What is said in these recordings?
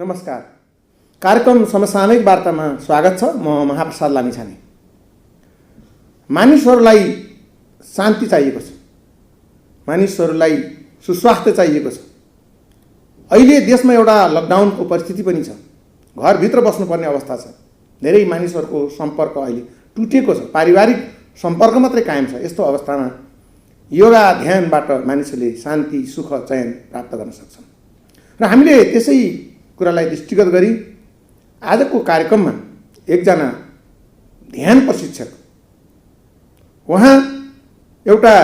नमस्कार। कार्यक्रम समसामयिक वार्तामा स्वागत छ। म महाप्रसाद लामिछाने। मानिसहरूलाई शान्ति चाहिएको छ, मानिसहरूलाई सुस्वास्थ्य चाहिएको छ। अहिले देशमा एउटा लकडाउनको परिस्थिति पनि छ, घरभित्र बस्नुपर्ने अवस्था छ। धेरै मानिसहरूको सम्पर्क अहिले टुटेको छ, पारिवारिक सम्पर्क मात्रै कायम छ। यस्तो अवस्थामा योगा ध्यानबाट मानिसहरूले शान्ति सुख चयन प्राप्त गर्न सक्छन् र हामीले त्यसै कुरालाई दृष्टिगत गरी आजको कार्यक्रममा एकजना ध्यान प्रशिक्षक, उहाँ एउटा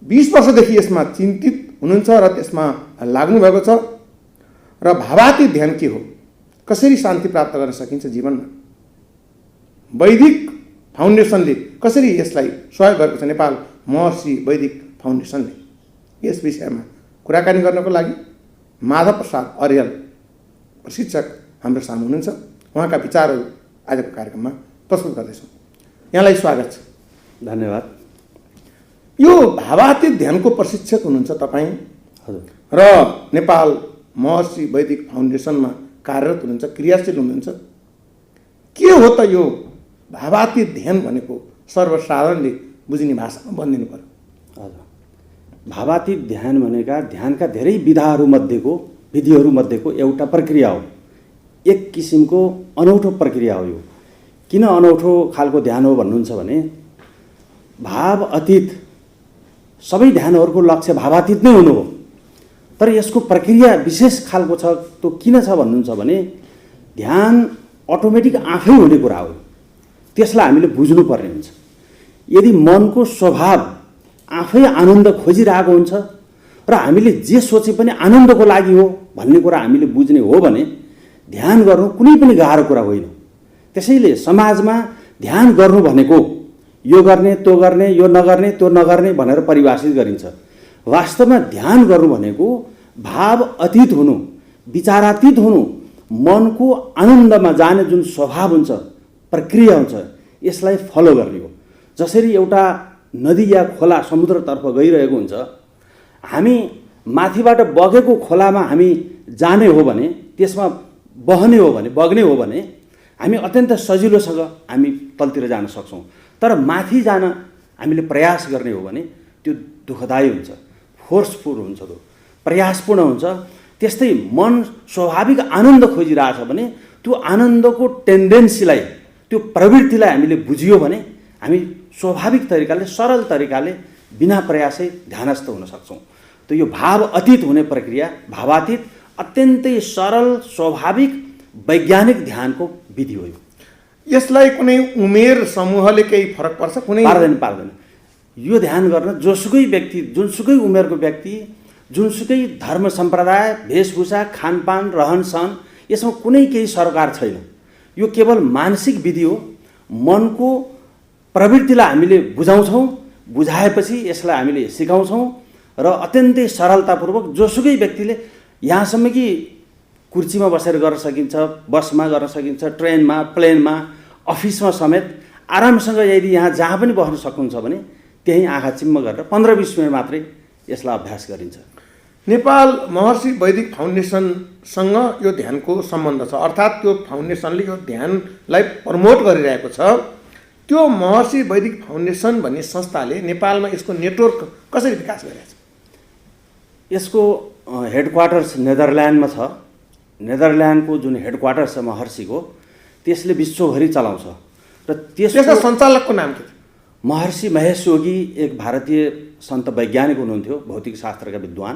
20 वर्षदेखि यसमा चिन्तित हुनुहुन्छ र त्यसमा लाग्नु भएको छ र भावातीत ध्यान के हो, कसरी शान्ति प्राप्त गर्न सकिन्छ जीवनमा, वैदिक फाउन्डेसनले कसरी यसलाई सहयोग गरेको छ, नेपाल महर्षि वैदिक फाउन्डेसनले। यस विषयमा कुराकानी गर्नको लागि माधव प्रसाद अर्याल प्रशिक्षक हाम्रो सामु हुनुहुन्छ। उहाँका विचारहरू आजको कार्यक्रममा प्रस्तुत गर्दैछौँ। यहाँलाई स्वागत छ। धन्यवाद। यो भावातीत ध्यानको प्रशिक्षक हुनुहुन्छ तपाईँ र नेपाल महर्षि वैदिक फाउन्डेसनमा कार्यरत हुनुहुन्छ, क्रियाशील हुनुहुन्छ। के हो त यो भावातीत ध्यान भनेको? सर्वसाधारणले बुझिने भाषामा भनिदिनु पर्यो। हजुर, भावातीत ध्यान भनेका ध्यानका धेरै विधिहरू मध्येको एउटा प्रक्रिया हो। एक किसिमको अनौठो प्रक्रिया हो यो। किन अनौठो खालको ध्यान हो भन्नुहुन्छ भने भाव अतीत सबै ध्यानहरूको लक्ष्य भावातीत नै हुनु हो, तर यसको प्रक्रिया विशेष खालको छ। त्यो किन छ भन्नुहुन्छ भने ध्यान अटोमेटिक आफै हुने कुरा हो। त्यसलाई हामीले बुझ्नुपर्ने हुन्छ। यदि मनको स्वभाव आफै आनन्द खोजिरहेको हुन्छ र हामीले जे सोचे पनि आनन्दको लागि हो भन्ने कुरा हामीले बुझ्ने हो भने ध्यान गर्नु कुनै पनि गाह्रो कुरा होइन। त्यसैले समाजमा ध्यान गर्नु भनेको यो गर्ने त्यो गर्ने, यो नगर्ने त्यो नगर्ने भनेर परिभाषित गरिन्छ। वास्तवमा ध्यान गर्नु भनेको भाव अतीत हुनु, विचारातीत हुनु, मनको आनन्दमा जाने जुन स्वभाव हुन्छ, प्रक्रिया हुन्छ, यसलाई फलो गर्ने हो। जसरी एउटा नदी या खोला समुद्रतर्फ गइरहेको हुन्छ, हामी माथिबाट बगेको खोलामा हामी जाने हो भने, त्यसमा बहने हो भने, बग्ने हो भने हामी अत्यन्त सजिलोसँग हामी तलतिर जान सक्छौँ। तर माथि जान हामीले प्रयास गर्ने हो भने त्यो दुःखदायी हुन्छ, फोर्सफुल हुन्छ, त्यो प्रयासपूर्ण हुन्छ। त्यस्तै मन स्वाभाविक आनन्द खोजिरहेछ भने त्यो आनन्दको टेन्डेन्सीलाई, त्यो प्रवृत्तिलाई हामीले बुझियो भने हामी स्वाभाविक तरिकाले, सरल तरिकाले, बिना प्रयासै ध्यानस्थ हुन सक्छौँ। त यो भाव अतीत हुने प्रक्रिया, भावातीत अत्यन्तै सरल, स्वाभाविक, वैज्ञानिक ध्यानको विधि हो। यसलाई कुनै उमेर समूहले केही फरक पर्छ? कुनै पार्दैन। यो ध्यान गर्न जोसुकै व्यक्ति, जुनसुकै उमेरको व्यक्ति, जुनसुकै धर्म सम्प्रदाय, वेशभूषा, खानपान, रहनसहन, यसमा कुनै केही सरकार छैन। यो केवल मानसिक विधि हो। मनको प्रवृत्तिलाई हामीले बुझाउँछौँ, बुझाएपछि यसलाई हामीले सिकाउँछौँ र अत्यन्तै सरलतापूर्वक जोसुकै व्यक्तिले, यहाँसम्म कि कुर्सीमा बसेर गर्न सकिन्छ, बसमा गर्न सकिन्छ, ट्रेनमा, प्लेनमा, अफिसमा समेत आरामसँग यदि यहाँ जहाँ पनि बस्न सक्नुहुन्छ भने त्यहीँ आँखा चिम्म गरेर 15-20 मिनट मात्रै यसलाई अभ्यास गरिन्छ। नेपाल महर्षि वैदिक फाउन्डेसनसँग यो ध्यानको सम्बन्ध छ, अर्थात् त्यो फाउन्डेसनले यो ध्यानलाई प्रमोट गरिरहेको छ। त्यो महर्षि वैदिक फाउन्डेसन भन्ने संस्थाले नेपालमा यसको नेटवर्क कसरी विकास गरेको छ? यसको हेडक्वार्टर्स नेदरल्यान्डमा छ। नेदरल्यान्डको जुन हेडक्वार्टर्स छ महर्षिको, त्यसले विश्वभरि चलाउँछ र त्यसको सञ्चालकको नाम के थियो? महर्षि महेश योगी एक भारतीय सन्त वैज्ञानिक हुनुहुन्थ्यो, भौतिक शास्त्रका विद्वान।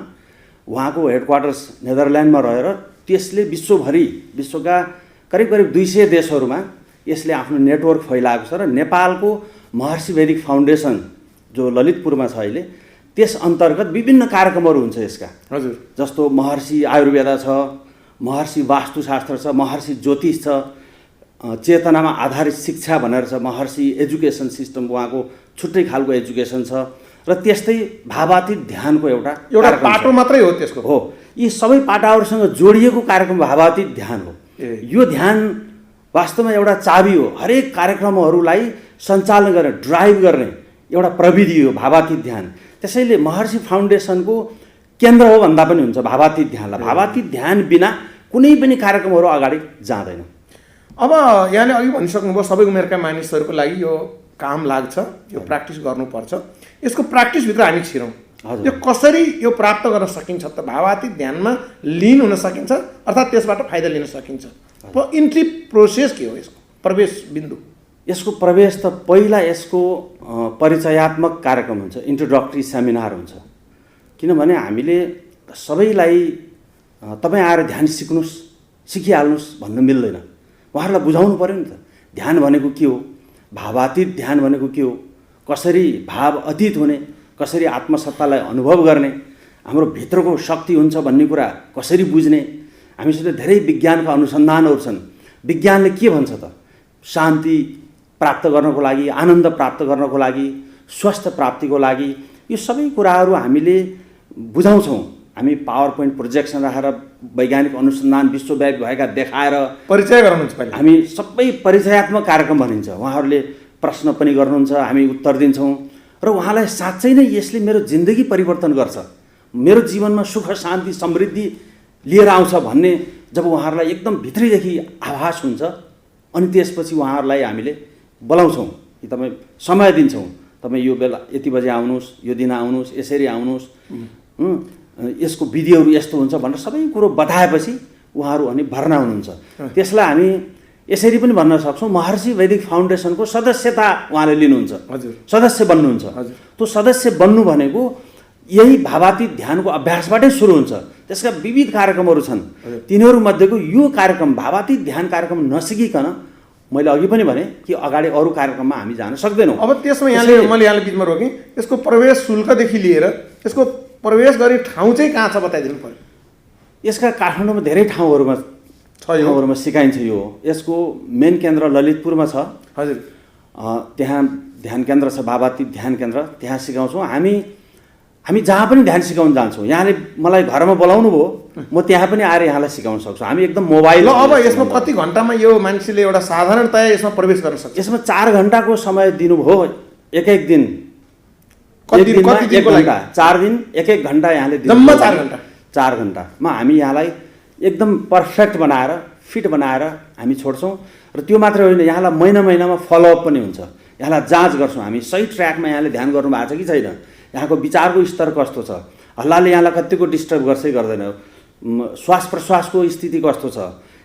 उहाँको हेडक्वार्टर्स नेदरल्यान्डमा रहेर त्यसले विश्वभरि, विश्वका करिब 200 देशहरूमा यसले आफ्नो नेटवर्क फैलाएको छ र नेपालको महर्षि वैदिक फाउन्डेसन जो ललितपुरमा छ अहिले, त्यस अन्तर्गत विभिन्न कार्यक्रमहरू हुन्छ यसका। हजुर, जस्तो महर्षि आयुर्वेद छ, महर्षि वास्तुशास्त्र छ, महर्षि ज्योतिष छ, चेतनामा आधारित शिक्षा भनेर छ, महर्षि एजुकेसन सिस्टम, उहाँको छुट्टै खालको एजुकेसन छ र त्यस्तै भावातीत ध्यानको एउटा पाटो मात्रै हो त्यसको। हो, यी सबै पाटाहरूसँग जोडिएको कार्यक्रम भावातीत ध्यान हो। यो ध्यान वास्तवमा एउटा चाबी हो। हरेक कार्यक्रमहरूलाई सञ्चालन गर्ने, ड्राइभ गर्ने एउटा प्रविधि हो भावातीत ध्यान। त्यसैले महर्षि फाउन्डेसनको केन्द्र हो भन्दा पनि हुन्छ भावातीत ध्यानलाई। भावातीत ध्यान बिना कुनै पनि कार्यक्रमहरू अगाडि जाँदैन। अब यहाँले अघि भनिसक्नुभयो सबै उमेरका मानिसहरूको लागि यो काम लाग्छ, यो प्र्याक्टिस गर्नुपर्छ। यसको प्र्याक्टिसभित्र हामी छिरौँ। यो कसरी यो प्राप्त गर्न सकिन्छ त? भावातीत ध्यानमा लिन हुन सकिन्छ अर्थात् त्यसबाट फाइदा लिन सकिन्छ। इन्ट्री प्रोसेस के हो यसको प्रवेश बिन्दु? यसको प्रवेश त पहिला यसको परिचयात्मक कार्यक्रम हुन्छ, इन्ट्रोडक्टरी सेमिनार हुन्छ। किनभने हामीले सबैलाई तपाईँ आएर ध्यान सिक्नुहोस्, सिकिहाल्नुहोस् भन्नु मिल्दैन। उहाँहरूलाई बुझाउनु पऱ्यो नि त, ध्यान भनेको के हो, भावातीत ध्यान भनेको के हो, कसरी भाव अतीत हुने, कसरी आत्मसत्तालाई अनुभव गर्ने, हाम्रो भित्रको शक्ति हुन्छ भन्ने कुरा कसरी बुझ्ने। हामीसित धेरै विज्ञानका अनुसन्धानहरू छन्। विज्ञानले के भन्छ त? शान्ति प्राप्त गर्नको लागि, आनन्द प्राप्त गर्नको लागि, स्वास्थ्य प्राप्तिको लागि यो सबै कुराहरू हामीले बुझाउँछौँ। हामी पावर पोइन्ट प्रोजेक्सन राखेर वैज्ञानिक अनुसन्धान विश्वव्यापी भएका देखाएर परिचय गराउनुहुन्छ। पहिले हामी सबै परिचयात्मक कार्यक्रम भनिन्छ। उहाँहरूले प्रश्न पनि गर्नुहुन्छ, हामी उत्तर दिन्छौँ र उहाँलाई साँच्चै नै यसले मेरो जिन्दगी परिवर्तन गर्छ, मेरो जीवनमा सुख शान्ति समृद्धि लिएर आउँछ भन्ने जब उहाँहरूलाई एकदम भित्रैदेखि आभास हुन्छ अनि त्यसपछि उहाँहरूलाई हामीले बोलाउँछौँ कि तपाईँ समय दिन्छौँ, तपाईँ यो बेला यति बजे आउनुहोस्, यो दिन आउनुहोस्, यसरी आउनुहोस्, यसको विधिहरू यस्तो हुन्छ भनेर सबै कुरो बताएपछि उहाँहरू अनि भर्ना हुनुहुन्छ। त्यसलाई हामी यसरी पनि भन्न सक्छौँ, महर्षि वैदिक फाउन्डेसनको सदस्यता उहाँले लिनुहुन्छ। हजुर, सदस्य बन्नुहुन्छ। हजुर, त्यो सदस्य बन्नु भनेको यही भावातीत ध्यानको अभ्यासबाटै सुरु हुन्छ। त्यसका विविध कार्यक्रमहरू छन्। तिनीहरू मध्येको यो कार्यक्रम भावातीत ध्यान कार्यक्रम नसिकिकन मैले अघि पनि भने कि अगाडि अरू कार्यक्रममा हामी जान सक्दैनौँ। अब त्यसमा मैले यहाँले बिचमा रोकेँ, यसको प्रवेश शुल्कदेखि लिएर यसको प्रवेश गर्ने ठाउँ चाहिँ कहाँ छ बताइदिनु पर्यो। यसका काठमाडौँमा धेरै ठाउँहरूमा सिकाइन्छ। यो यसको मेन केन्द्र ललितपुरमा छ। हजुर, त्यहाँ ध्यान केन्द्र छ, भावातीत ध्यान केन्द्र, त्यहाँ सिकाउँछौँ। हामी जहाँ पनि ध्यान सिकाउन जान्छौँ। यहाँले मलाई घरमा बोलाउनु भयो, म त्यहाँ पनि आएर यहाँलाई सिकाउन सक्छु। हामी एकदम मोबाइल। अब यसमा कति घन्टामा यो मान्छेले एउटा साधारणतया यसमा प्रवेश गर्न सक्छ? यसमा 4 घन्टाको समय दिनुभयो, एक दिन। 4 दिन 1 घन्टा यहाँले जम्मा 4 घन्टा। 4 घन्टामा हामी यहाँलाई एकदम पर्फेक्ट बनाएर फिट बनाएर हामी छोड्छौँ। र त्यो मात्रै होइन, यहाँलाई महिनामा फलोअप पनि हुन्छ। यहाँलाई जाँच गर्छौँ हामी, सही ट्र्याकमा यहाँले ध्यान गर्नु भएको छ कि छैन, यहाँको विचारको स्तर कस्तो छ, हल्लाले यहाँलाई कतिको डिस्टर्ब गर्छै गर्दैन, श्वास प्रश्वासको स्थिति कस्तो छ,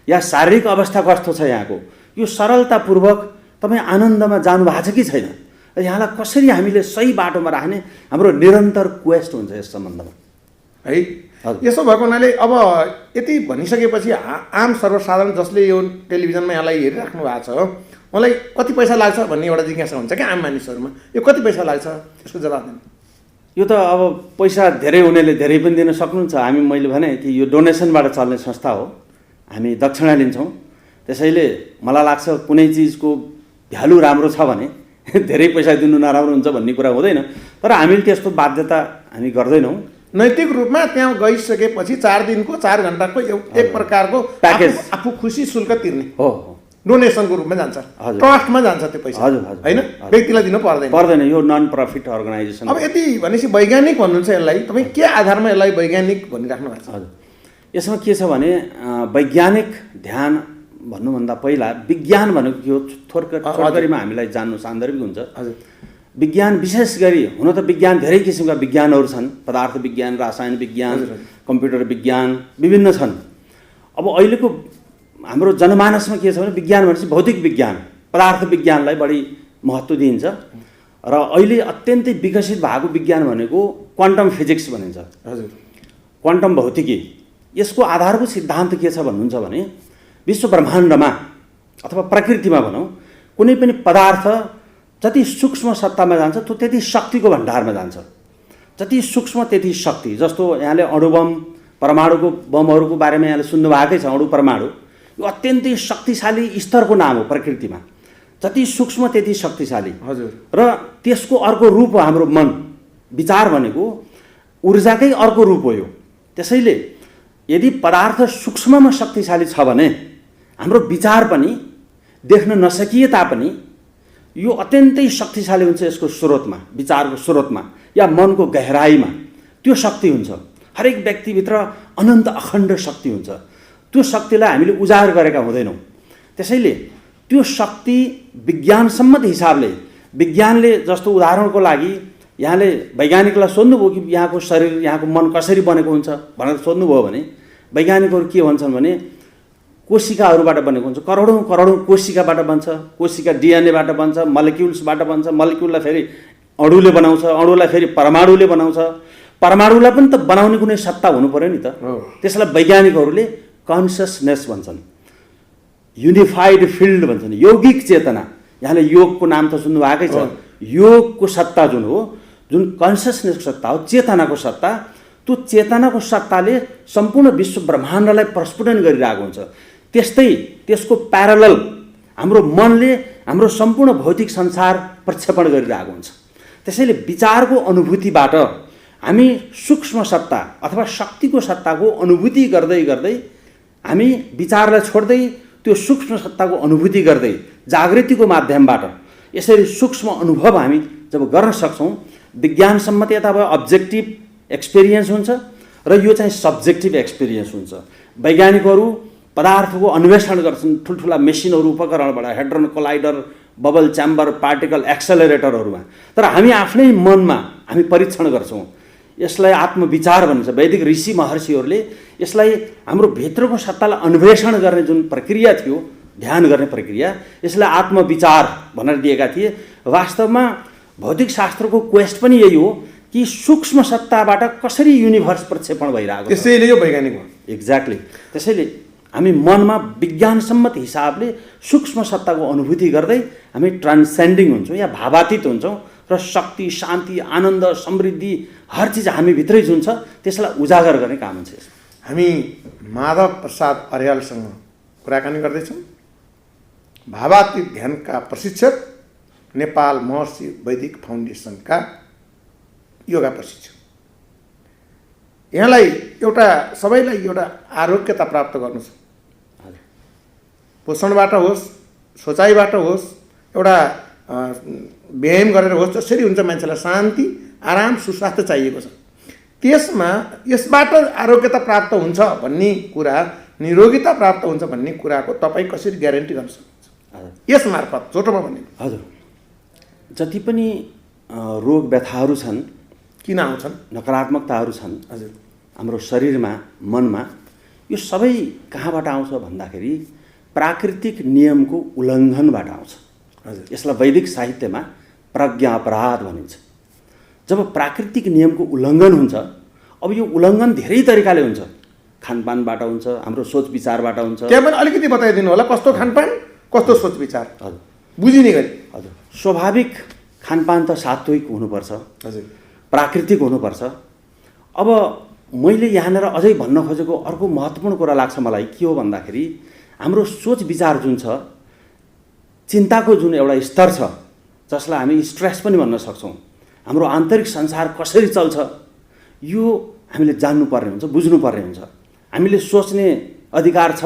या शारीरिक अवस्था कस्तो छ यहाँको, यो सरलतापूर्वक तपाईँ आनन्दमा जानु भएको छ कि छैन, र यहाँलाई कसरी हामीले सही बाटोमा राख्ने हाम्रो निरन्तर क्वेस्ट हुन्छ यस सम्बन्धमा है। यसो भएको हुनाले अब यति भनिसकेपछि आम सर्वसाधारण जसले यो टेलिभिजनमा यहाँलाई हेरिराख्नु भएको छ उहाँलाई कति पैसा लाग्छ भन्ने एउटा जिज्ञासा हुन्छ क्या आम मानिसहरूमा। यो कति पैसा लाग्छ यसको जवाब दिनु। यो त अब पैसा धेरै हुनेले धेरै पनि दिन सक्नुहुन्छ। मैले भने कि यो डोनेसनबाट चल्ने संस्था हो, हामी दक्षिणा लिन्छौँ। त्यसैले मलाई लाग्छ कुनै चिजको भ्यालु राम्रो छ भने धेरै पैसा दिनु नराम्रो हुन्छ भन्ने कुरा हुँदैन। तर हामीले त्यस्तो बाध्यता हामी गर्दैनौँ। नैतिक रूपमा त्यहाँ गइसकेपछि 4 दिनको 4 घन्टाको एक प्रकारको प्याकेज, आफू खुसी शुल्क तिर्ने हो, डोनेसनको रूपमा जान्छ, ट्रस्टमा जान्छ त्यो पैसा, होइन व्यक्तिलाई दिनु पर्दैन। यो नन प्रफिट अर्गनाइजेसन। अब यति भनेपछि वैज्ञानिक भन्नुहुन्छ यसलाई, तपाईँ के आधारमा यसलाई वैज्ञानिक भनिराख्नु भएको छ? हजुर, यसमा के छ भने वैज्ञानिक ध्यान भन्नुभन्दा पहिला विज्ञान भनेको के हो थोरकरीमा हामीलाई जान्नु सान्दर्भिक हुन्छ। हजुर, विज्ञान विशेष गरी हुन त विज्ञान धेरै किसिमका विज्ञानहरू छन्, पदार्थ विज्ञान, रसायन विज्ञान, कम्प्युटर विज्ञान, विभिन्न छन्। अब अहिलेको हाम्रो जनमानसमा के छ भने विज्ञान भनेपछि भौतिक विज्ञान, पदार्थ विज्ञानलाई बढी महत्त्व दिइन्छ। र अहिले अत्यन्तै विकसित भएको विज्ञान भनेको क्वान्टम फिजिक्स भनिन्छ। हजुर, क्वान्टम भौतिकी। यसको आधारभूत सिद्धान्त के छ भन्नुहुन्छ भने विश्व ब्रह्माण्डमा अथवा प्रकृतिमा भनौँ कुनै पनि पदार्थ जति सूक्ष्म सत्तामा जान्छ त्यो त्यति शक्तिको भण्डारमा जान्छ। जति सूक्ष्म त्यति शक्ति। जस्तो यहाँले अणुबम परमाणुको बमहरूको बारेमा यहाँले सुन्नु भएकै छ। अणु परमाणु यो अत्यन्तै शक्तिशाली स्तरको नाम हो प्रकृतिमा। जति सूक्ष्म त्यति शक्तिशाली। हजुर, र त्यसको अर्को रूप हो हाम्रो मन। विचार भनेको ऊर्जाकै अर्को रूप हो यो। त्यसैले यदि पदार्थ सूक्ष्ममा शक्तिशाली छ भने हाम्रो विचार पनि देख्न नसकिए तापनि यो अत्यन्तै शक्तिशाली हुन्छ। यसको स्रोतमा, विचारको स्रोतमा या मनको गहराईमा त्यो शक्ति हुन्छ। हरेक व्यक्तिभित्र अनन्त अखण्ड शक्ति हुन्छ। त्यो शक्तिलाई हामीले उजागर गरेका हुँदैनौँ। त्यसैले त्यो शक्ति विज्ञानसम्मत हिसाबले, विज्ञानले जस्तो उदाहरणको लागि यहाँले वैज्ञानिकलाई सोध्नुभयो कि यहाँको शरीर, यहाँको मन कसरी बनेको हुन्छ भनेर सोध्नुभयो भने वैज्ञानिकहरू के भन्छन् भने कोशिकाहरूबाट बनेको हुन्छ, करोडौँ करोडौँ कोशिकाबाट बन्छ, कोशिका डिएनएबाट बन्छ, मलिक्युल्सबाट बन्छ, मलिक्युललाई फेरि अणुले बनाउँछ, अणुलाई फेरि परमाणुले बनाउँछ, परमाणुलाई पनि त बनाउने कुनै सत्ता हुनु पर्यो नि त। त्यसलाई वैज्ञानिकहरूले कन्सियसनेस भन्छन्, युनिफाइड फिल्ड भन्छन्, यौगिक चेतना। यहाँले योगको नाम त सुन्नु भएकै छ। योगको सत्ता जुन हो, जुन कन्सियसनेसको सत्ता हो, चेतनाको सत्ता, त्यो चेतनाको सत्ताले सम्पूर्ण विश्व ब्रह्माण्डलाई प्रस्फुटन गरिरहेको हुन्छ। त्यस्तै त्यसको प्यारलल हाम्रो मनले हाम्रो सम्पूर्ण भौतिक संसार प्रक्षेपण गरिरहेको हुन्छ। त्यसैले विचारको अनुभूतिबाट हामी सूक्ष्म सत्ता अथवा शक्तिको सत्ताको अनुभूति गर्दै गर्दै हामी विचारलाई छोड्दै त्यो सूक्ष्म सत्ताको अनुभूति गर्दै जागृतिको माध्यमबाट यसरी सूक्ष्म अनुभव हामी जब गर्न सक्छौँ, विज्ञानसम्मत यता भयो अब्जेक्टिभ एक्सपिरियन्स हुन्छ र यो चाहिँ सब्जेक्टिभ एक्सपिरियन्स हुन्छ। वैज्ञानिकहरू पदार्थको अन्वेषण गर्छन् ठुल्ठुला मेसिनहरू, उपकरणबाट, hadron collider, bubble chamber, particle एक्सेलरेटरहरूमा। तर हामी आफ्नै मनमा हामी परीक्षण गर्छौँ। यसलाई आत्मविचार भनिन्छ। वैदिक ऋषि महर्षिहरूले यसलाई हाम्रो भित्रको सत्तालाई अन्वेषण गर्ने जुन प्रक्रिया थियो, ध्यान गर्ने प्रक्रिया, यसलाई आत्मविचार भनेर दिएका थिए। वास्तवमा भौतिक शास्त्रको क्वेस्ट पनि यही हो कि सूक्ष्म सत्ताबाट कसरी युनिभर्स प्रक्षेपण भइरहेको छ। त्यसैले यो वैज्ञानिक हो। एक्ज्याक्टली। त्यसैले हामी मनमा विज्ञानसम्मत हिसाबले सूक्ष्म सत्ताको अनुभूति गर्दै हामी ट्रान्सेन्डिङ हुन्छौँ या भावातीत हुन्छौँ र शक्ति, शान्ति, आनन्द, समृद्धि हर चिज हामी भित्रै जुन छ त्यसलाई उजागर गर्ने काम हुन्छ। हामी माधव प्रसाद अर्यालसँग कुराकानी गर्दैछौँ। भावातीत ध्यानका प्रशिक्षक, नेपाल महर्षि वैदिक फाउन्डेसनका योगा प्रशिक्षक। यहाँलाई एउटा सबैलाई एउटा आरोग्यता प्राप्त गर्नु छ। पोषणबाट होस्, सोचाइबाट होस्, एउटा व्यायाम गरेर होस्, जसरी हुन्छ मान्छेलाई शान्ति, आराम, सुस्वास्थ्य चाहिएको छ। त्यसमा यसबाट आरोग्यता प्राप्त हुन्छ भन्ने कुरा, निरोगिता प्राप्त हुन्छ भन्ने कुराको तपाईँ कसरी ग्यारेन्टी गर्न सक्नुहुन्छ यस मार्फत छोटोमा भन्ने? हजुर, जति पनि रोग व्यथाहरू छन्, किन आउँछन्, नकारात्मकताहरू छन् हजुर हाम्रो शरीरमा, मनमा, यो सबै कहाँबाट आउँछ भन्दाखेरि प्राकृतिक नियमको उल्लङ्घनबाट आउँछ। हजुर, यसलाई वैदिक साहित्यमा प्रज्ञा अपराध भनिन्छ। जब प्राकृतिक नियमको उल्लङ्घन हुन्छ, अब यो उल्लङ्घन धेरै तरिकाले हुन्छ। खानपानबाट हुन्छ, हाम्रो सोच विचारबाट हुन्छ। त्यहाँ पनि अलिकति बताइदिनु होला, कस्तो खानपान, कस्तो सोच विचार, हजुर बुझिने गरी। हजुर, स्वाभाविक खानपान त सात्विक हुनुपर्छ, हजुर, प्राकृतिक हुनुपर्छ। अब मैले यहाँनिर अझै भन्न खोजेको अर्को महत्त्वपूर्ण कुरा लाग्छ मलाई, के हो भन्दाखेरि हाम्रो सोच विचार जुन छ, चिन्ताको जुन एउटा स्तर छ, जसलाई हामी स्ट्रेस पनि भन्न सक्छौँ, हाम्रो आन्तरिक संसार कसरी चल्छ, यो हामीले जान्नुपर्ने हुन्छ, बुझ्नुपर्ने हुन्छ। हामीले सोच्ने अधिकार छ,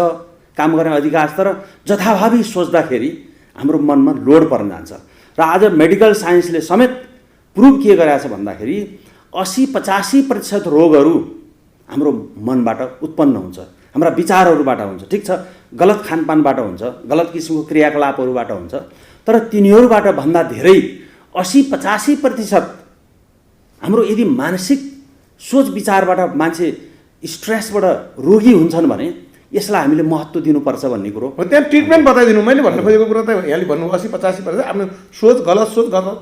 काम गर्ने अधिकार छ, तर जथाभावी सोच्दाखेरि हाम्रो मनमा लोड पर्न जान्छ। र आज मेडिकल साइन्सले समेत प्रुभ के गरेको छ भन्दाखेरि 80-85% रोगहरू हाम्रो मनबाट उत्पन्न हुन्छ, हाम्रा विचारहरूबाट हुन्छ। ठिक छ, गलत खानपानबाट हुन्छ, गलत किसिमको क्रियाकलापहरूबाट हुन्छ, तर तिनीहरूबाट भन्दा धेरै 80-85% हाम्रो यदि मानसिक सोच विचारबाट मान्छे स्ट्रेसबाट रोगी हुन्छन् भने यसलाई हामीले महत्त्व दिनुपर्छ भन्ने कुरो हो। त्यहाँ ट्रिटमेन्ट बताइदिनु। मैले भन्न खोजेको कुरो त यहाँले भन्नु 80-85% आफ्नो सोच,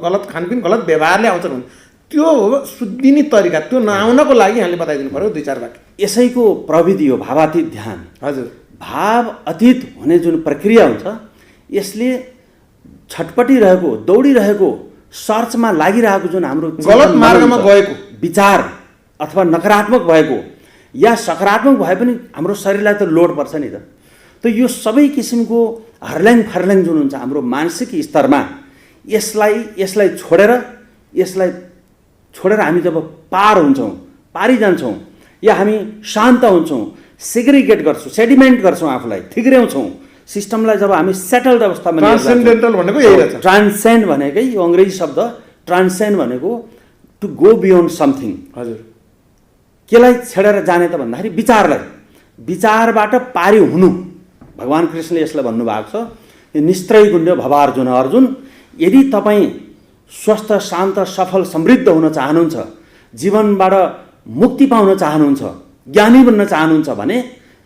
गलत खानपिन, गलत व्यवहारले आउँछ भने त्यो हो सुधिने तरिका। त्यो नआउनको लागि यहाँले बताइदिनु पर्यो 2-4 वाक्य। यसैको प्रविधि हो भावातीत ध्यान। हजुर, भाव अतीत हुने जुन प्रक्रिया हुन्छ, यसले छटपटिरहेको, दौडिरहेको, सर्चमा लागिरहेको जुन हाम्रो गलत मार्गमा गएको विचार अथवा नकारात्मक भएको या सकारात्मक भए पनि हाम्रो शरीरलाई त लोड पर्छ नि त। त यो सबै किसिमको हर्ल्याङ फर्ल्याङ जुन हुन्छ हाम्रो मानसिक स्तरमा, यसलाई छोडेर हामी जब पार हुन्छौँ, पारी जान्छौँ, या हामी शान्त हुन्छौँ, सेग्रिगेट गर्छौँ, सेडिमेन्ट गर्छौँ, आफूलाई थिग्र्याउँछौँ, सिस्टमलाई जब हामी सेटल्ड अवस्थामा, ट्रान्सेन्डेन्टल भनेको यही रहेछ। ट्रान्सेन्ड भनेकै यो अङ्ग्रेजी शब्द ट्रान्सेन्ड भनेको टु गो बियोन्ड समथिङ। हजुर, केलाई छेडेर जाने त भन्दाखेरि विचारलाई, विचारबाट पारी हुनु। भगवान् कृष्णले यसलाई भन्नुभएको छ, यो निस्त्रैगुण्य भवार्जुन, अर्जुन यदि तपाईँ स्वस्थ शान्त सफल समृद्ध हुन चाहनुहुन्छ, जीवनबाट मुक्ति पाउन चाहनुहुन्छ, ज्ञानी बन्न चाहनुहुन्छ भने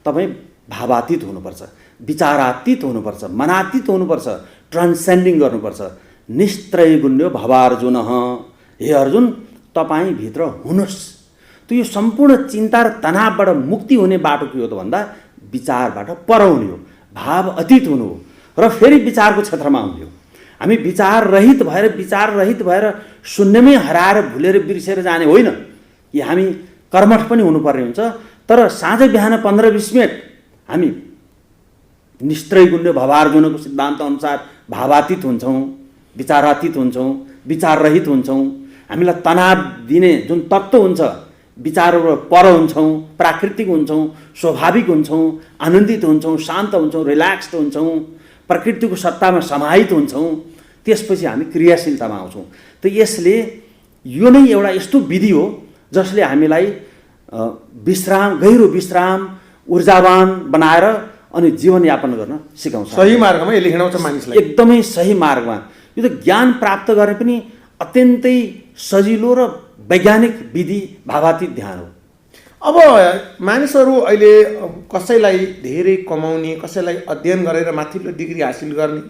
तपाईँ भावातीत हुनुपर्छ, विचारातीत हुनुपर्छ, मनातीत हुनुपर्छ, ट्रान्सेन्डिङ गर्नुपर्छ। निस्त्रैगुण्य भवार्जुन, हे अर्जुन तपाईँ भित्र हुनुहोस्। त यो सम्पूर्ण चिन्ता र तनावबाट मुक्ति हुने बाटो के हो त भन्दा विचारबाट पर हुने हो, भाव अतीत हुनु हो र फेरि विचारको क्षेत्रमा आउने हो। हामी विचार रहित भएर शून्यमै हराएर भुलेर बिर्सेर जाने होइन कि हामी कर्मठ पनि हुनुपर्ने हुन्छ। तर साँझ बिहान 15-20 मिनट हामी निस्त्रैगुण्य भवार्जुनको सिद्धान्त अनुसार भावातीत हुन्छौँ, विचारातीत हुन्छौँ, विचाररहित हुन्छौँ। हामीलाई तनाव दिने जुन तत्त्व हुन्छ विचारबाट पर हुन्छौँ, प्राकृतिक हुन्छौँ, स्वाभाविक हुन्छौँ, आनन्दित हुन्छौँ, शान्त हुन्छौँ, रिल्याक्स्ड हुन्छौँ, प्रकृतिको सत्तामा समाहित हुन्छौँ। त्यसपछि हामी क्रियाशीलतामा आउँछौँ। त यसले यो नै एउटा यस्तो विधि हो जसले हामीलाई विश्राम, गहिरो विश्राम, ऊर्जावान बनाएर अनि जीवनयापन गर्न सिकाउँछ। सही मार्गमा यसले हिँडाउँछ मानिसलाई, एकदमै सही मार्गमा। यो त ज्ञान प्राप्त गर्ने पनि अत्यन्तै सजिलो र वैज्ञानिक विधि भावातीत ध्यान हो। अब मानिसहरू अहिले कसैलाई धेरै कमाउने, कसैलाई अध्ययन गरेर माथिल्लो डिग्री हासिल गर्ने,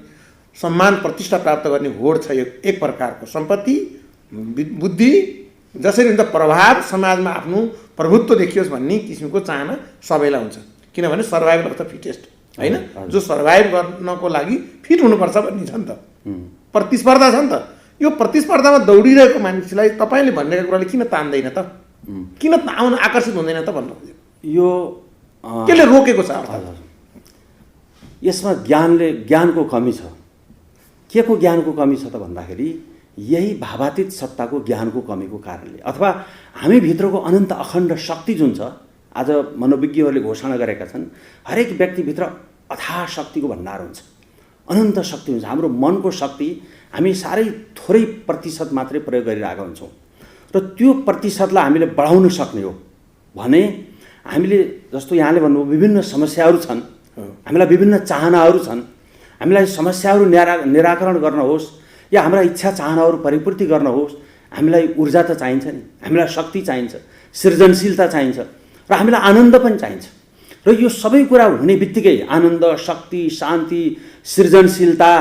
सम्मान प्रतिष्ठा प्राप्त गर्ने होड छ। एक प्रकारको सम्पत्ति, बुद्धि, जसरी हुन्छ प्रभाव, समाजमा आफ्नो प्रभुत्व देखियोस् भन्ने किसिमको चाहना सबैलाई हुन्छ। किनभने सर्भाइभल अफ द फिटेस्ट, होइन? जो सर्भाइभ गर्नको लागि फिट हुनुपर्छ भन्ने छ नि त, प्रतिस्पर्धा छ नि त। यो प्रतिस्पर्धामा दौडिरहेको मानिसलाई तपाईँले भनेको कुराले किन तान्दैन त? किन आउन आकर्षित हुँदैन त भन्नु यो केले रोकेको छ? यसमा ज्ञानको कमी छ। के को ज्ञानको कमी छ त भन्दाखेरि यही भावातीत सत्ताको ज्ञानको कमीको कारणले, अथवा हामी भित्रको अनन्त अखण्ड शक्ति जुन छ, आज मनोविज्ञहरूले घोषणा गरेका छन् हरेक व्यक्तिभित्र अथाह शक्तिको भण्डार हुन्छ, अनन्त शक्ति हुन्छ। हाम्रो मनको शक्ति हामी साह्रै थोरै प्रतिशत मात्रै प्रयोग गरिरहेका हुन्छौँ र त्यो प्रतिशतलाई हामीले बढाउन सक्ने हो भने हामीले, जस्तो यहाँले भन्नुभयो, विभिन्न समस्याहरू छन्, हामीलाई विभिन्न चाहनाहरू छन्, हामीलाई समस्याहरू निराकरण गर्न होस् या हाम्रा इच्छा चाहनाहरू परिपूर्ति गर्न होस्, हामीलाई ऊर्जा त चाहिन्छ नि, हामीलाई शक्ति चाहिन्छ, सृजनशीलता चाहिन्छ र हामीलाई आनन्द पनि चाहिन्छ। र यो सबै कुरा हुने बित्तिकै आनन्द, शक्ति, शान्ति, सृजनशीलता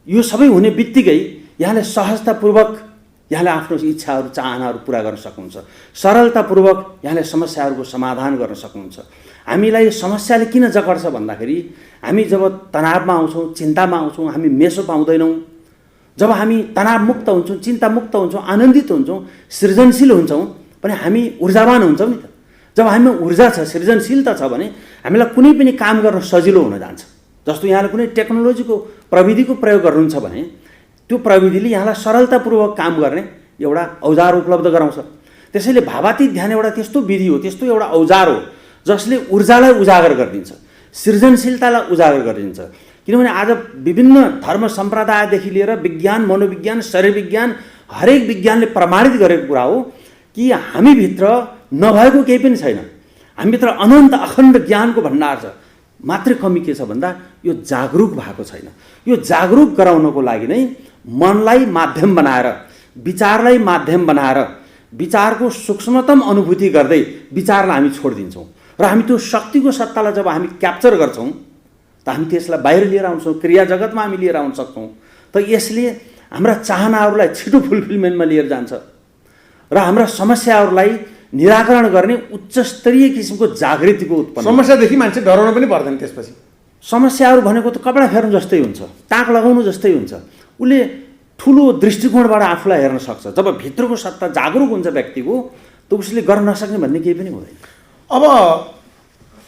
यो सबै हुने बित्तिकै यहाँले सहजतापूर्वक यहाँले आफ्नो इच्छाहरू चाहनाहरू पुरा गर्न सक्नुहुन्छ, सरलतापूर्वक यहाँले समस्याहरूको समाधान गर्न सक्नुहुन्छ। हामीलाई समस्याले किन जकड्छ भन्दाखेरि हामी जब तनावमा आउँछौँ, चिन्तामा आउँछौँ, हामी मेसो पाउँदैनौँ। जब हामी तनावमुक्त हुन्छौँ, चिन्तामुक्त हुन्छौँ, आनन्दित हुन्छौँ, सृजनशील हुन्छौँ भने हामी ऊर्जावान हुन्छौँ नि त। जब हामीमा ऊर्जा छ, सृजनशीलता छ भने हामीलाई कुनै पनि काम गर्न सजिलो हुन जान्छ। जस्तो यहाँले कुनै टेक्नोलोजीको प्रविधिको प्रयोग गर्नुहुन्छ भने त्यो प्रविधिले यहाँलाई सरलतापूर्वक काम गर्ने एउटा औजार उपलब्ध गराउँछ। त्यसैले भावातीत ध्यान एउटा त्यस्तो विधि हो, त्यस्तो एउटा औजार हो जसले ऊर्जालाई उजागर गरिदिन्छ, सृजनशीलतालाई उजागर गरिदिन्छ। किनभने आज विभिन्न धर्म सम्प्रदायदेखि लिएर विज्ञान, मनोविज्ञान, शरीर विज्ञान, हरेक विज्ञानले प्रमाणित गरेको कुरा हो कि हामीभित्र नभएको केही पनि छैन। हामीभित्र अनन्त अखण्ड ज्ञानको भण्डार छ। मात्रै कमी के छ भन्दा यो जागरुक भएको छैन। यो जागरुक गराउनको लागि नै मनलाई माध्यम बनाएर, विचारलाई माध्यम बनाएर, विचारको सूक्ष्मतम अनुभूति गर्दै विचारलाई हामी छोडिदिन्छौँ र हामी त्यो शक्तिको सत्तालाई जब हामी क्याप्चर गर्छौँ त हामी त्यसलाई बाहिर लिएर आउँछौँ, क्रिया जगतमा हामी लिएर आउन सक्छौँ। त यसले हाम्रा चाहनाहरूलाई छिटो फुलफिलमेन्टमा लिएर जान्छ र हाम्रा समस्याहरूलाई निराकरण गर्ने उच्च स्तरीय किसिमको जागृतिको उत्पन्न। समस्यादेखि मान्छे डराउनु पनि पर्दैन। त्यसपछि समस्याहरू भनेको त कपडा फेर्नु जस्तै हुन्छ, टाँक लगाउनु जस्तै हुन्छ। उसले ठुलो दृष्टिकोणबाट आफूलाई हेर्न सक्छ। जब भित्रको सत्ता जागरुक हुन्छ व्यक्तिको, त उसले गर्न नसक्ने भन्ने केही पनि हुँदैन। अब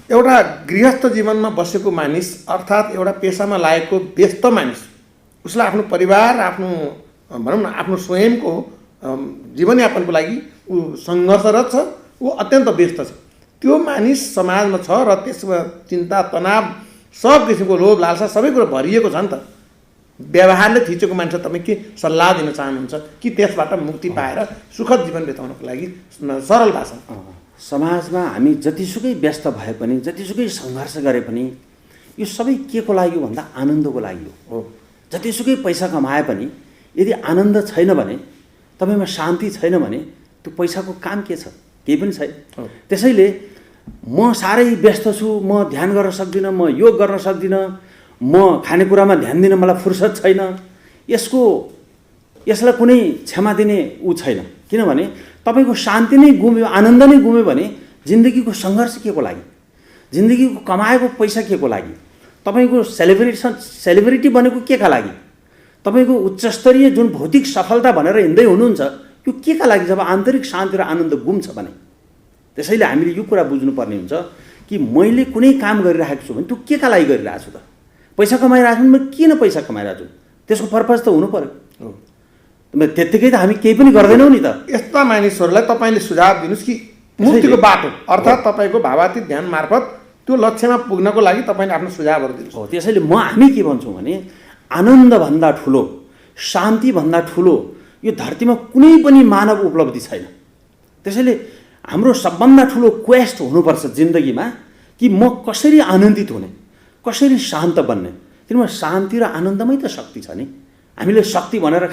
एउटा गृहस्थ जीवनमा बसेको मानिस, अर्थात् एउटा पेसामा लागेको व्यस्त मानिस, उसलाई आफ्नो परिवार, आफ्नो भनौँ न आफ्नो स्वयंको जीवनयापनको लागि ऊ सङ्घर्षरत छ, ऊ अत्यन्त व्यस्त छ। त्यो मानिस समाजमा छ र त्यसमा चिन्ता, तनाव, सब किसिमको लोभ, लालसा सबै कुरो भरिएको छ नि त। व्यवहारले थिचेको मान्छे तपाईँ के सल्लाह दिन चाहनुहुन्छ कि त्यसबाट मुक्ति पाएर सुखद जीवन बिताउनको लागि सरल भाषा? समाजमा हामी जतिसुकै व्यस्त भए पनि, जतिसुकै सङ्घर्ष गरे पनि यो सबै के को लागि हो भन्दा आनन्दको लागि हो। जतिसुकै पैसा कमाए पनि यदि आनन्द छैन भने, तपाईँमा शान्ति छैन भने त्यो पैसाको काम के छ? केही पनि छैन। त्यसैले म साह्रै व्यस्त छु, म ध्यान गर्न सक्दिनँ, म योग गर्न सक्दिनँ, म खानेकुरामा ध्यान दिन मलाई फुर्सद छैन, यसलाई कुनै क्षमा दिने ऊ छैन। किनभने तपाईँको शान्ति नै गुम्यो, आनन्द नै गुम्यो भने जिन्दगीको सङ्घर्ष के को लागि? जिन्दगीको कमाएको पैसा के को लागि? तपाईँको सेलिब्रिटी बनेको के का लागि? तपाईँको उच्चस्तरीय जुन भौतिक सफलता भनेर हिँड्दै हुनुहुन्छ यो के का लागि? जब आन्तरिक शान्ति र आनन्द गुम्छ भने। त्यसैले हामीले यो कुरा बुझ्नुपर्ने हुन्छ कि मैले कुनै काम गरिरहेको छु भने त्यो के का लागि गरिरहेको छु त? पैसा कमाइरहेको छु भने किन पैसा कमाइरहेको छु? त्यसको पर्पज त हुनु पर्यो। त्यत्तिकै त हामी केही पनि गर्दैनौँ नि त। यस्ता मानिसहरूलाई तपाईँले सुझाव दिनुहोस् कि मुक्तिको बाटो अर्थात् तपाईँको भावातीत ध्यान मार्फत त्यो लक्ष्यमा पुग्नको लागि तपाईँले आफ्नो सुझावहरू दिनुहोस्। हो, त्यसैले हामी के भन्छौँ भने आनन्दभन्दा ठुलो, शान्तिभन्दा ठुलो यो धरतीमा कुनै पनि मानव उपलब्धि छैन। त्यसैले हाम्रो सबभन्दा ठुलो क्वेस्ट हुनुपर्छ जिन्दगीमा कि म कसरी आनन्दित हुने, कसरी शान्त बन्ने। किनभने शान्ति र आनन्दमै त शक्ति छ नि। हामीले शक्ति भनेर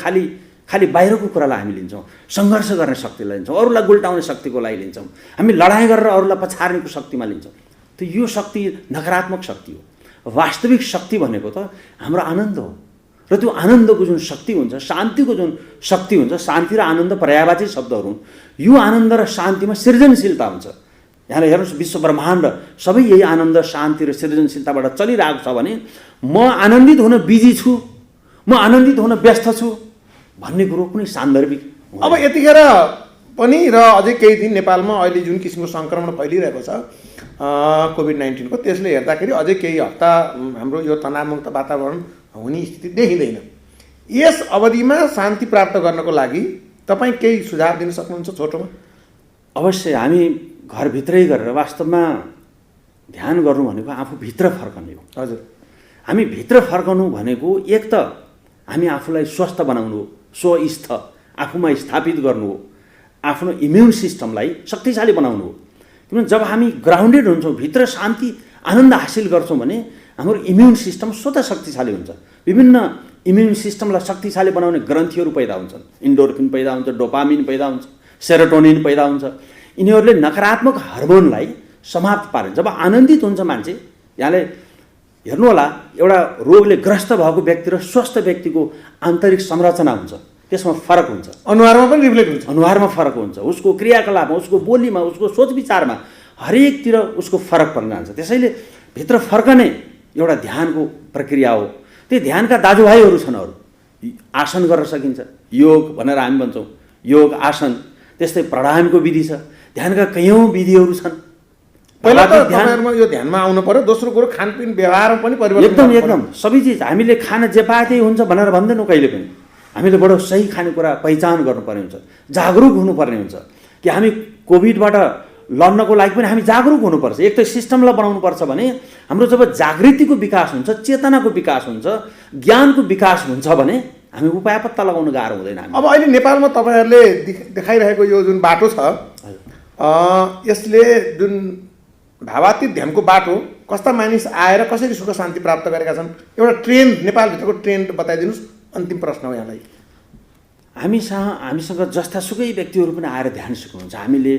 खालि बाहिरको कुरालाई हामी लिन्छौँ, सङ्घर्ष गर्ने शक्तिलाई लिन्छौँ, अरूलाई गुल्टाउने शक्तिको लागि लिन्छौँ, हामी लडाइँ गरेर अरूलाई पछार्नेको शक्तिमा लिन्छौँ। त यो शक्ति नकारात्मक शक्ति हो। वास्तविक शक्ति भनेको त हाम्रो आनन्द हो। र त्यो आनन्दको जुन शक्ति हुन्छ, शान्तिको जुन शक्ति हुन्छ, शान्ति र आनन्द पर्यायवाची शब्दहरू हुन्। यो आनन्द र शान्तिमा सृजनशीलता हुन्छ। यहाँले हेर्नुहोस्, विश्व ब्रह्माण्ड सबै यही आनन्द, शान्ति र सृजनशीलताबाट चलिरहेको छ भने म आनन्दित हुन बिजी छु, म आनन्दित हुन व्यस्त छु भन्ने कुरो कुनै सान्दर्भिक। अब यतिखेर पनि र अझै केही दिन नेपालमा अहिले जुन किसिमको सङ्क्रमण फैलिरहेको छ कोभिड-19 को, त्यसले हेर्दाखेरि अझै केही हप्ता हाम्रो यो तनावमुक्त वातावरण हुने स्थिति देखिँदैन। यस अवधिमा शान्ति प्राप्त गर्नको लागि तपाईँ केही सुझाव दिन सक्नुहुन्छ छोटोमा? अवश्य हामी घरभित्रै गरेर वास्तवमा ध्यान गर्नु भनेको आफू भित्र फर्कने हो। हजुर, हामी भित्र फर्कनु भनेको एक त हामी आफूलाई स्वस्थ बनाउनु हो, स्वस्थ आफूमा स्थापित गर्नु हो, आफ्नो इम्युन सिस्टमलाई शक्तिशाली बनाउनु हो। किनभने जब हामी ग्राउन्डेड हुन्छौँ, भित्र शान्ति आनन्द हासिल गर्छौँ भने हाम्रो इम्युन सिस्टम स्वतः शक्तिशाली हुन्छ। विभिन्न इम्युन सिस्टमलाई शक्तिशाली बनाउने ग्रन्थीहरू पैदा हुन्छन्। इन्डोर्फिन पैदा हुन्छ, डोपामिन पैदा हुन्छ, सेरोटोनिन पैदा हुन्छ। यिनीहरूले नकारात्मक हार्मोनलाई समाप्त पार्छ। जब आनन्दित हुन्छ मान्छे, यहाँले हेर्नुहोला, एउटा रोगले ग्रस्त भएको व्यक्ति र स्वस्थ व्यक्तिको आन्तरिक संरचना हुन्छ, त्यसमा फरक हुन्छ। अनुहारमा पनि रिफ्लेक्ट हुन्छ। अनुहारमा फरक हुन्छ, उसको क्रियाकलापमा, उसको बोलीमा, उसको सोच विचारमा, हरेकतिर उसको फरक पर्न जान्छ। त्यसैले भित्र फर्कने एउटा ध्यानको प्रक्रिया हो। त्यो ध्यानका दाजुभाइहरू छन्, अरू आसन गर्न सकिन्छ, योग भनेर हामी भन्छौँ, योग आसन। त्यस्तै प्राणायामको विधि छ, ध्यानका कैयौँ विधिहरू छन्। पहिला त तपाईँहरूमा यो ध्यानमा आउनु पर्यो। दोस्रो कुरो, खानपिन व्यवहारमा पनि परिवर्तन एकदम सबै चिज हामीले खाना जे पाए त्यही हुन्छ भनेर भन्दैनौँ कहिले पनि। हामीले बडो सही खानेकुरा पहिचान गर्नुपर्ने हुन्छ, जागरुक हुनुपर्ने हुन्छ कि हामी कोभिडबाट लड्नको लागि पनि हामी जागरुक हुनुपर्छ। एक त सिस्टमलाई बनाउनुपर्छ भने हाम्रो जब जागृतिको विकास हुन्छ, चेतनाको विकास हुन्छ, ज्ञानको विकास हुन्छ भने हामी उपाय पत्ता लगाउन गाह्रो हुँदैन। अब अहिले नेपालमा तपाईँहरूले देखाइरहेको यो जुन बाटो छ, यसले जुन भावातीत ध्यानको बाटो कस्ता मानिस आएर कसरी सुख शान्ति प्राप्त गरेका छन्, एउटा ट्रेन्ड, नेपालभित्रको ट्रेन्ड बताइदिनुहोस्। अन्तिम प्रश्न हो यहाँलाई। हामीसँग जस्तासुकै व्यक्तिहरू पनि आएर ध्यान सिकाउनुहुन्छ। हामीले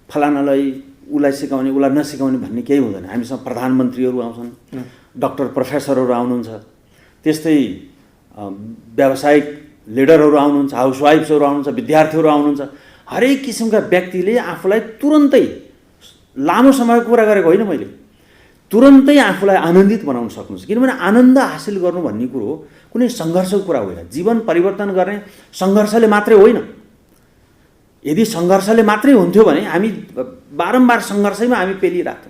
फलानालाई उसलाई सिकाउने, उसलाई नसिकाउने भन्ने केही हुँदैन। हामीसँग प्रधानमन्त्रीहरू आउँछन्, डक्टर प्रोफेसरहरू आउनुहुन्छ, त्यस्तै व्यावसायिक लिडरहरू आउनुहुन्छ, हाउसवाइफ्सहरू आउनुहुन्छ, विद्यार्थीहरू आउनुहुन्छ। हरेक किसिमका व्यक्तिले आफूलाई तुरन्तै, लामो समयको कुरा गरेको होइन मैले, तुरन्तै आफूलाई आनन्दित बनाउन सक्नुहुन्छ। किनभने आनन्द हासिल गर्नु भन्ने कुरो कुनै सङ्घर्षको कुरा होइन। जीवन परिवर्तन गर्ने सङ्घर्षले मात्रै होइन। यदि सङ्घर्षले मात्रै हुन्थ्यो भने हामी बारम्बार सङ्घर्षैमा हामी पेलिरहेको।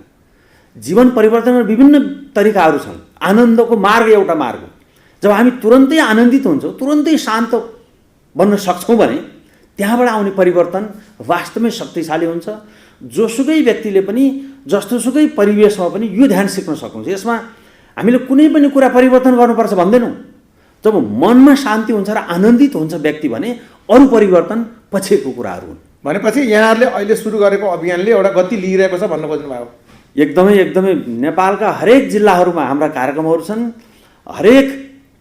जीवन परिवर्तनमा विभिन्न तरिकाहरू छन्। आनन्दको मार्ग एउटा मार्ग हो। जब हामी तुरन्तै आनन्दित हुन्छौँ, तुरन्तै शान्त बन्न सक्छौँ भने त्यहाँबाट आउने परिवर्तन वास्तवमै शक्तिशाली हुन्छ। जोसुकै व्यक्तिले पनि जस्तोसुकै परिवेशमा पनि यो ध्यान सिक्न सक्नुहुन्छ। यसमा हामीले कुनै पनि कुरा परिवर्तन गर्नुपर्छ भन्दैनौँ। जब मनमा शान्ति हुन्छ र आनन्दित हुन्छ व्यक्ति भने अरू परिवर्तन पछिको कुराहरू हुन्। भनेपछि यहाँहरूले अहिले सुरु गरेको अभियानले एउटा गति लिइरहेको छ भन्नु खोज्नु भएको। एकदमै एकदमै नेपालका हरेक जिल्लाहरूमा हाम्रा कार्यक्रमहरू छन्, हरेक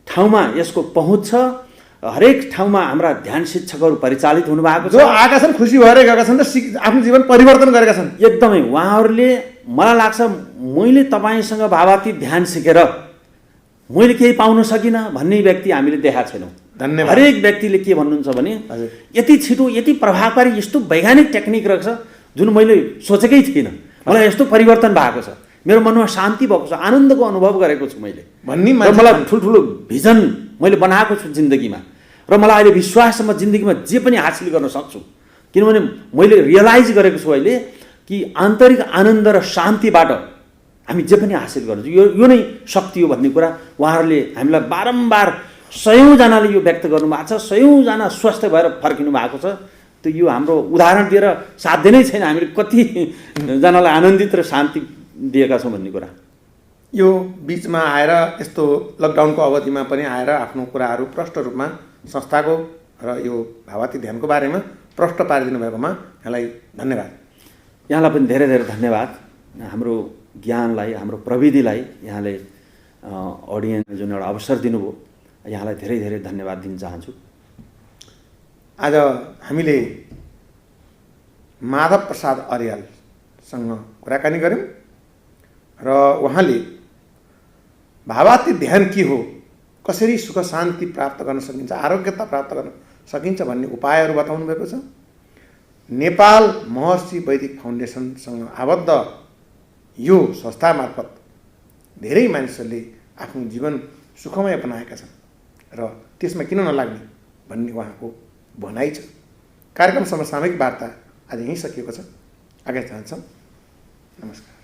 ठाउँमा यसको पहुँच छ, हरेक ठाउँमा हाम्रा ध्यान शिक्षकहरू परिचालित हुनुभएको जो आएका छन्, खुसी भएर गएका छन् र आफ्नो जीवन परिवर्तन गरेका छन्। एकदमै उहाँहरूले मलाई लाग्छ मैले तपाईँसँग भावातीत ध्यान सिकेर मैले केही पाउन सकिनँ भन्ने व्यक्ति हामीले देखाएको छैनौँ। धन्यवाद। हरेक व्यक्तिले के भन्नुहुन्छ भने यति छिटो यति प्रभावकारी यस्तो वैज्ञानिक टेक्निक रहेछ जुन मैले सोचेकै थिइनँ, मलाई यस्तो परिवर्तन भएको छ, मेरो मनमा शान्ति भएको छ, आनन्दको अनुभव गरेको छु मैले भन्ने र मलाई ठुल्ठुलो भिजन मैले बनाएको छु जिन्दगीमा र मलाई अहिले विश्वास छ म जिन्दगीमा जे पनि हासिल गर्न सक्छु। किनभने मैले रियलाइज गरेको छु अहिले कि आन्तरिक आनन्द र शान्तिबाट हामी जे पनि हासिल गर्छौँ, यो नै शक्ति हो भन्ने कुरा उहाँहरूले हामीलाई बारम्बार सयौँजनाले यो व्यक्त गर्नुभएको छ, सयौँजना स्वस्थ भएर फर्किनु भएको छ। त्यो यो हाम्रो उदाहरण दिएर साध्य नै छैन हामीले कतिजनालाई आनन्दित र शान्ति दिएका छौँ भन्ने कुरा। यो बिचमा आएर यस्तो लकडाउनको अवधिमा पनि आएर आफ्नो कुराहरू प्रष्ट रूपमा संस्थाको र यो भावातीत ध्यानको बारेमा प्रष्ट पारिदिनु भएकोमा यहाँलाई धन्यवाद। यहाँलाई पनि धेरै धेरै धन्यवाद। हाम्रो ज्ञानलाई, हाम्रो प्रविधिलाई यहाँले अडियन्स जुन एउटा अवसर दिनुभयो, यहाँलाई धेरै धेरै धन्यवाद दिन चाहन्छु। आज हामीले माधव प्रसाद अर्यालसँग कुराकानी गऱ्यौँ र उहाँले भावातीत ध्यान के हो, कसरी सुख शान्ति प्राप्त गर्न सकिन्छ, आरोग्यता प्राप्त गर्न सकिन्छ भन्ने उपायहरू बताउनु भएको छ। नेपाल महर्षि वैदिक फाउन्डेसनसँग आबद्ध यो संस्था मार्फत धेरै मानिसहरूले आफ्नो जीवन सुखमय बनाएका छन् र त्यसमा किन नलाग्ने भन्ने उहाँको भनाइ छ। कार्यक्रम समसामयिक वार्ता आज यहीँ सकिएको छ। आगे चाहन्छौँ। नमस्कार।